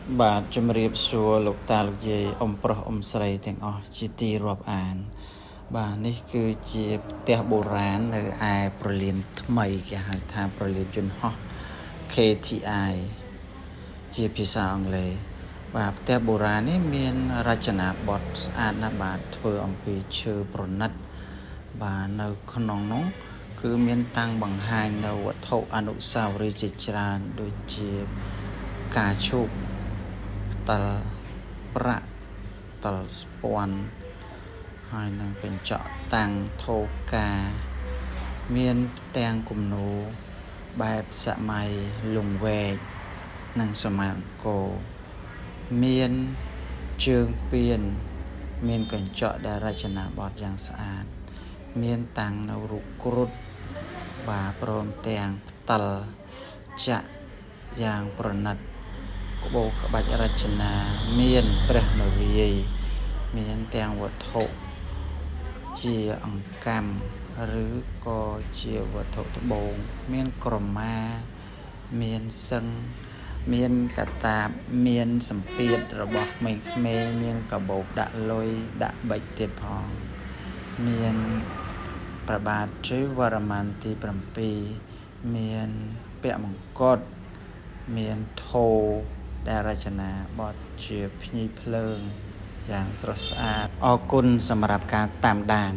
បាទជំរាបសួរលោកតាលោកយាយអ៊ំប្រុសអ៊ំស្រីទាំងអស់ជាទីរាប់អានបាទនេះគឺជាផ្ទះបុរាណនៅឯប្រលានថ្មីគេហៅថាប្រលានយន្តហោះ KTI ជាភាសាអង់គ្លេសបាទផ្ទះបុរាណនេះមានរចនាបថស្អាតណាស់បាទធ្វើអំពីឈើប្រណិតបាទនៅក្នុងនោះគឺមានតាំងបង្ហាញនៅវត្ថុអនុស្សាវរីយ៍ជាច្រើនដូចជាផ្កាឈូកផ្តិលប្រាក់ផ្តិលស្ពាន់ហើយនឹងកញ្ចក់តាំងថូកាមានផ្ទាំងគំនូរបែបសម័យលង្វែកនិងសម័យអង្គរមានជើងពានមានកញ្ចក់ដែលរចនាបថយ៉ាងស្អាតមានតាំងនៅរូបគ្រុឌបាទព្រមទាំងផ្តិលចាក់យ៉ាងប្រណិតក្បូរក្បាច់រចនាមានព្រះនរាយណ៍មានទាំងវត្ថុជាអង្កាំឬក៏ជាវត្ថុត្បូងមានក្រមាមានសឹងមានកតាបមានសម្ពាធរបស់ក្មេងៗមានកាបូបដាក់លុយដាក់បិចទៀតផងមានព្រះបាទជ័យវរ្ម័នទី7មានពាក់មង្គតមានថូដែលរចនាបថជាភ្ញីភ្លើងយ៉ាងស្រស់ស្អាតអរគុណសម្រាប់ការតាមដាន